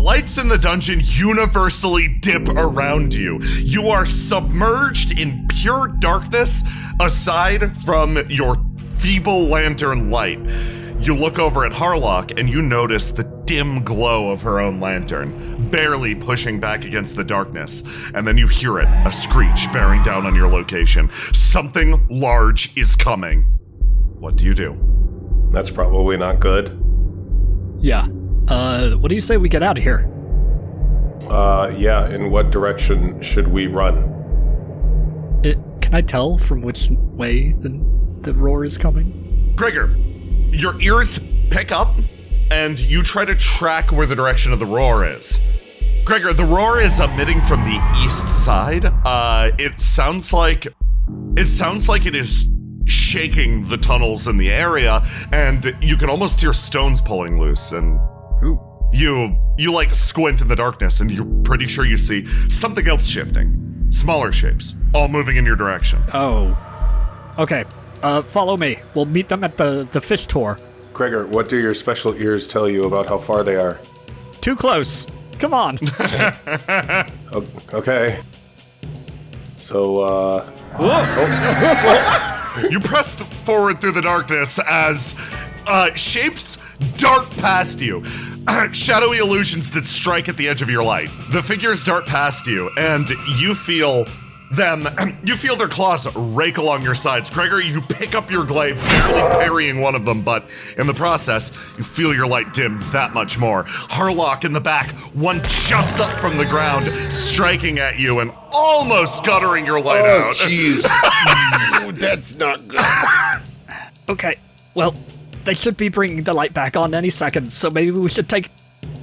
lights in the dungeon universally dip around you. You are submerged in pure darkness aside from your feeble lantern light. You look over at Harlock and you notice the dim glow of her own lantern, barely pushing back against the darkness. And then you hear it, a screech bearing down on your location. Something large is coming. What do you do? That's probably not good. Yeah. What do you say we get out of here? Yeah, in what direction should we run? Can I tell from which way the roar is coming? Gregor, your ears pick up, and you try to track where the direction of the roar is. Gregor, the roar is emitting from the east side. It sounds like it is shaking the tunnels in the area, and you can almost hear stones pulling loose, and you like squint in the darkness, and you're pretty sure you see something else shifting. Smaller shapes, all moving in your direction. Oh. Okay. Follow me. We'll meet them at the fish tour. Gregor, what do your special ears tell you about how far they are? Too close. Come on. Okay. So, You press forward through the darkness as shapes dart past you. Shadowy illusions that strike at the edge of your light. The figures dart past you, and you feel their claws rake along your sides. Gregor, you pick up your glaive, barely parrying one of them, but in the process, you feel your light dim that much more. Harlock in the back, one jumps up from the ground, striking at you and almost guttering your light out. Oh, jeez. That's not good. Okay. Well, they should be bringing the light back on any second, so maybe we should take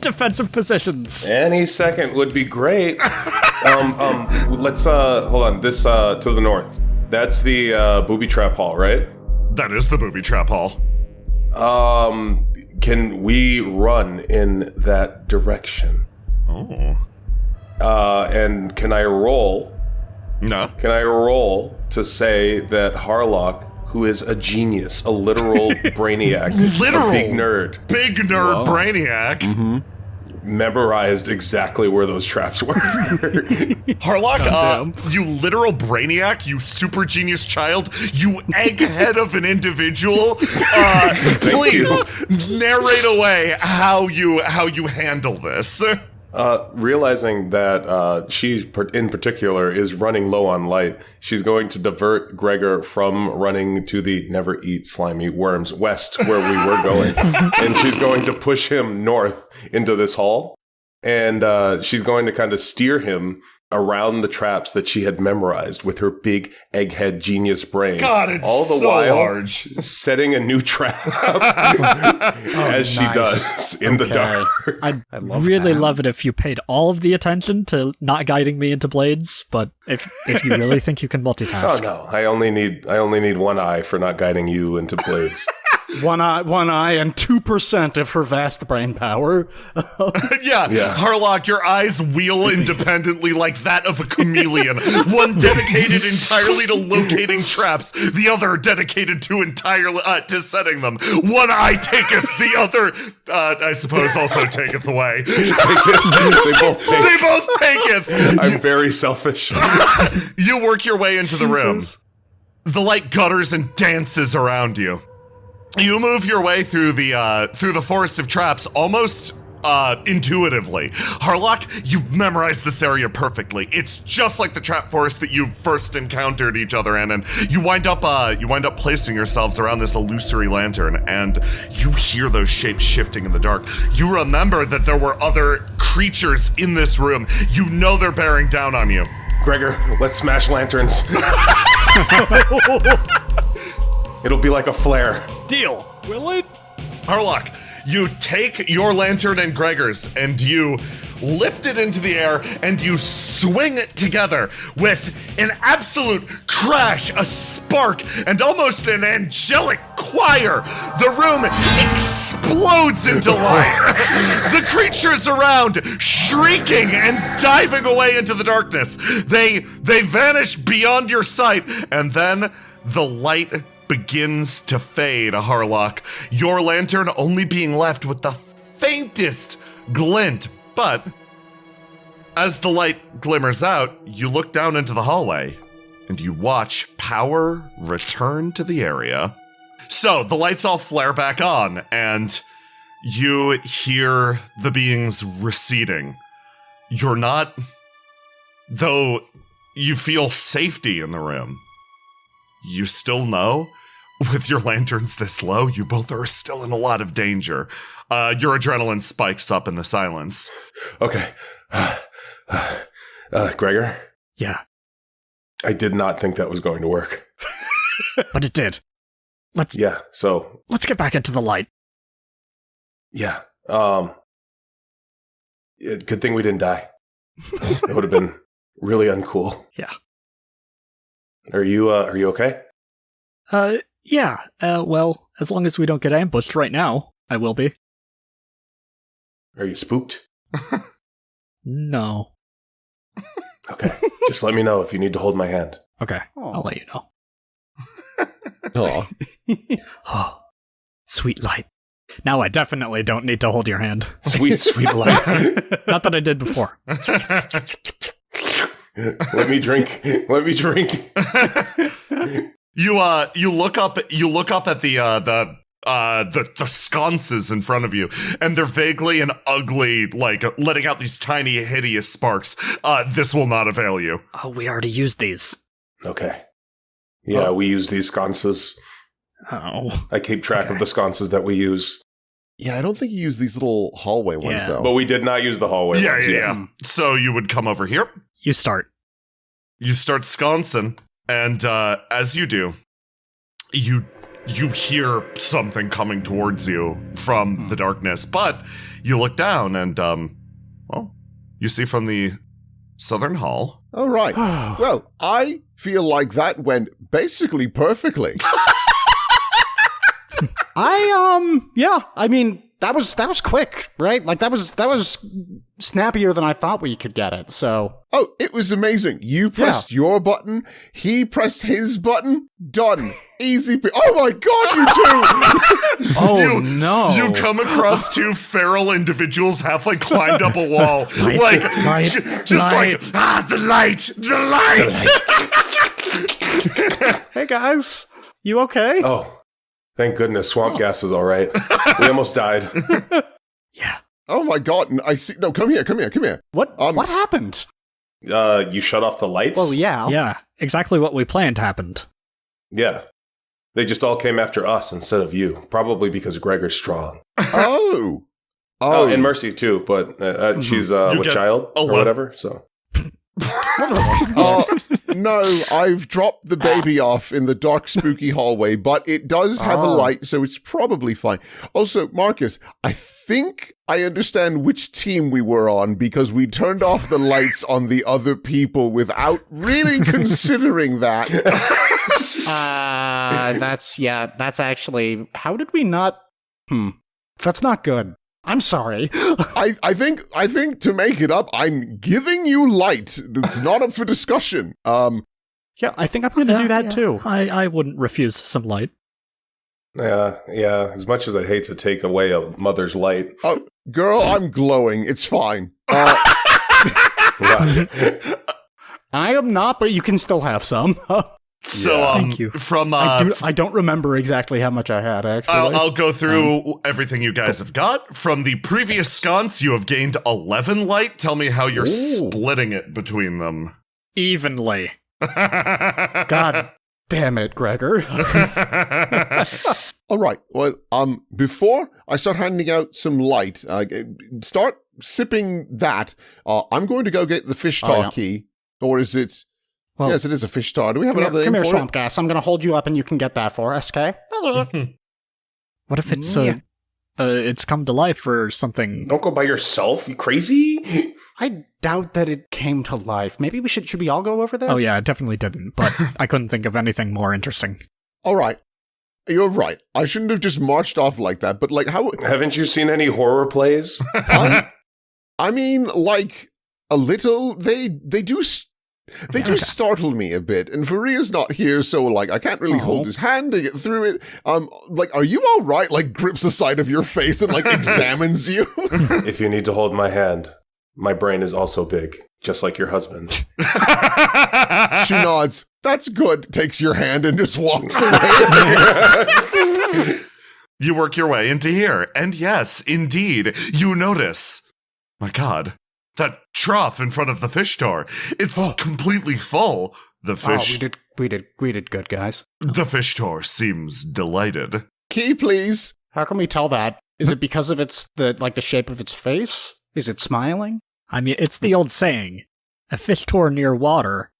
defensive positions. Any second would be great. Let's, hold on. This, to the north. That's the, booby trap hall, right? That is the booby trap hall. Can we run in that direction? Oh. And can I roll? No. Can I roll to say that Harlock, who is a genius, a literal brainiac, a big nerd, brainiac, memorized exactly where those traps were? Harlock, you literal brainiac, you super genius child, you egghead of an individual, please narrate away how you handle this. Realizing that she in particular is running low on light, she's going to divert Gregor from running to the never eat slimy worms west where we were going. And she's going to push him north into this hall. And she's going to kind of steer him around the traps that she had memorized with her big egghead genius brain. God, it's all the so while large. Setting a new trap as she does in the dark. I'd really love it if you paid all of the attention to not guiding me into blades, but if you really think you can multitask. Oh no, I only need one eye for not guiding you into blades. One eye, and 2% of her vast brain power. Yeah, Harlock, your eyes wheel independently like that of a chameleon. One dedicated entirely to locating traps, the other dedicated to entirely to setting them. One eye taketh, the other, I suppose, also taketh away. They both taketh. I'm very selfish. You work your way into the room. The light gutters and dances around you. You move your way through the forest of traps almost intuitively. Harlock, you've memorized this area perfectly. It's just like the trap forest that you first encountered each other in, and you wind up placing yourselves around this illusory lantern, and you hear those shapes shifting in the dark. You remember that there were other creatures in this room. You know they're bearing down on you. Gregor, let's smash lanterns. It'll be like a flare. Deal. Will it? Harlock, you take your lantern and Gregor's and you lift it into the air and you swing it together with an absolute crash, a spark, and almost an angelic choir. The room explodes into light. The creatures around shrieking and diving away into the darkness. They vanish beyond your sight, and then the light begins to fade, Harlock. Your lantern only being left with the faintest glint But as the light glimmers out, you look down into the hallway and you watch power return to the area. So the lights all flare back on and you hear the beings receding. You're not, though you feel safety in the room, you still know, with your lanterns this low, you both are still in a lot of danger. Your adrenaline spikes up in the silence. Okay. Gregor? Yeah, I did not think that was going to work. but it did. Let's Let's get back into the light. Yeah. Good thing we didn't die. It would have been really uncool. Yeah. Are you okay? Yeah. Well, as long as we don't get ambushed right now, I will be. Are you spooked? No. Okay. Just let me know if you need to hold my hand. Okay, I'll let you know. Aw. Oh, sweet light. Now I definitely don't need to hold your hand. Sweet, sweet light. Not that I did before. Let me drink. Let me drink. You look up at the sconces in front of you, and they're vaguely and ugly, like letting out these tiny, hideous sparks. This will not avail you. Oh, we already used these. Okay. Yeah, we use these sconces. Oh. I keep track of the sconces that we use. Yeah, I don't think you use these little hallway ones, Yeah. though. But we did not use the hallway. Yeah, ones, yeah. So you would come over here. You start. You start sconcing, and as you do, you hear something coming towards you from the darkness. But you look down, and you see from the southern hall. All right. Well, I feel like that went basically perfectly. I mean, that was quick, right? Like that was snappier than I thought we could get it. So, Oh, it was amazing. You pressed your button, he pressed his button, done. Easy. Oh my god, you two! oh no. You come across two feral individuals halfway climbed up a wall. Like, the light! Hey guys, you okay? Oh, thank goodness. Swamp gas is all right. We almost died. Yeah. Oh my god, I see. No, come here. What happened? You shut off the lights? Well, yeah. Yeah, exactly what we planned happened. Yeah. They just all came after us instead of you. Probably because Gregor's strong. Oh. Oh, and Mercy too, but she's with get child or 11. whatever, so. No, I've dropped the baby off in the dark, spooky hallway, but it does have a light, so it's probably fine. Also, Marcus, I think I understand which team we were on because we turned off the lights on the other people without really considering that. That's actually, how did we not? That's not good. I'm sorry. I think to make it up, I'm giving you light. It's not up for discussion. Yeah, I think I'm going to do that too. I wouldn't refuse some light. Yeah. As much as I hate to take away a mother's light. Oh, girl, I'm glowing. It's fine. I am not, but you can still have some. So, Thank you. From I don't remember exactly how much I had, actually. I'll go through everything you guys have got. From the previous sconce, you have gained 11 light. Tell me how you're splitting it between them. Evenly. God damn it, Gregor. All right. Well, before I start handing out some light, start sipping that. I'm going to go get the fish tar key, or is it? Well, yes, it is a fish tar. Do we have another name come here, for Swamp it? Gas. I'm going to hold you up and you can get that for us, okay? What if it's it's come to life or something? Don't go by yourself, you crazy? I doubt that it came to life. Maybe should we all go over there? Oh yeah, it definitely didn't, but I couldn't think of anything more interesting. All right. You're right. I shouldn't have just marched off like that, but like how... Haven't you seen any horror plays? I mean, like, a little... They do startle me a bit, and Faria's not here, so, like, I can't really hold his hand to get through it. Like, are you all right? Like, grips the side of your face and, like, examines you. If you need to hold my hand, My brain is also big, just like your husband's. She nods. That's good. Takes your hand and just walks away. You work your way into here, and yes, indeed, you notice. My God, that trough in front of the fish store. It's completely full. The fish. We did good, guys. The fish store seems delighted. Key, please. How can we tell that? Is it because of the shape of its face? Is it smiling? I mean, it's the old saying, a fish store near water,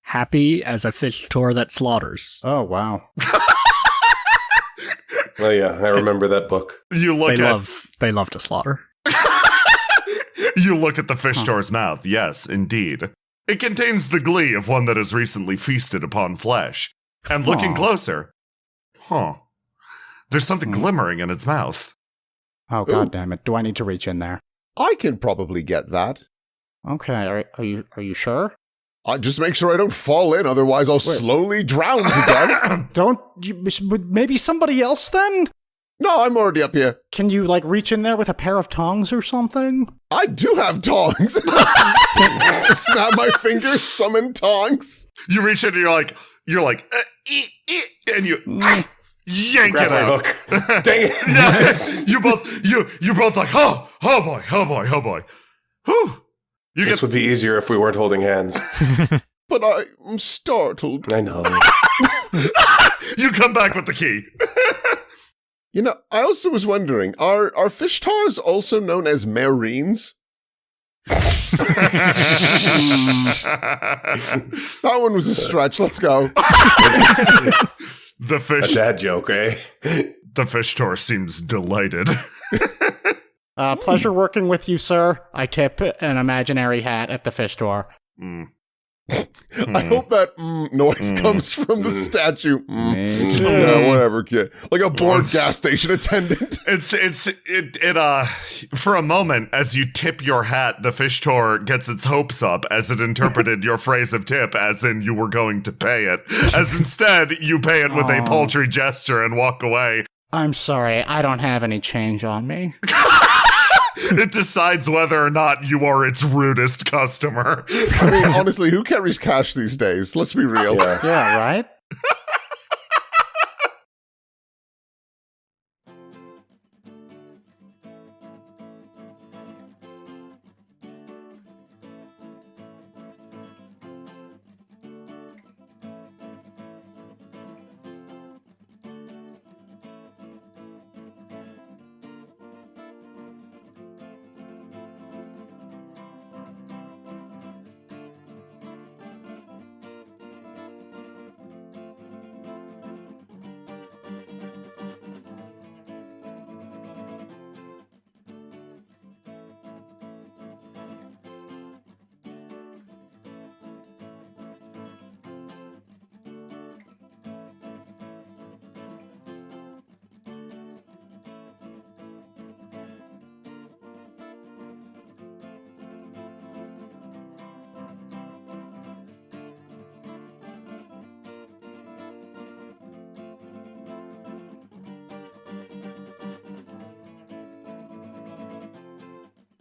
happy as a fish store that slaughters. Oh, wow. Oh yeah, I remember that book. You look They love to slaughter. You look at the fish store's mouth. Yes, indeed. It contains the glee of one that has recently feasted upon flesh. And looking closer, there's something glimmering in its mouth. Oh, God damn it. Do I need to reach in there? I can probably get that. Okay, are you sure? Just make sure I don't fall in, otherwise I'll slowly drown to death. Maybe somebody else then? No, I'm already up here. Can you, reach in there with a pair of tongs or something? I do have tongs. Snap my fingers, summon tongs. You reach in and you're like, and you yank Grab it my out. hook. Dang it. Yes, you both like, oh boy. Whew. This would be easier if we weren't holding hands. But I'm startled. I know. You come back with the key. You know, I also was wondering, are fish tars also known as marines? That one was a stretch. Let's go. The fish. A dad joke, eh? The fish store seems delighted. Pleasure working with you, sir. I tip an imaginary hat at the fish store. I hope that noise comes from the statue. Yeah, whatever, kid. Like a bored gas station attendant. For a moment, as you tip your hat, the fish store gets its hopes up as it interpreted your phrase of tip as in you were going to pay it. As instead, you pay it with a paltry gesture and walk away. I'm sorry, I don't have any change on me. It decides whether or not you are its rudest customer. I mean, honestly, who carries cash these days? Let's be real. Yeah, right?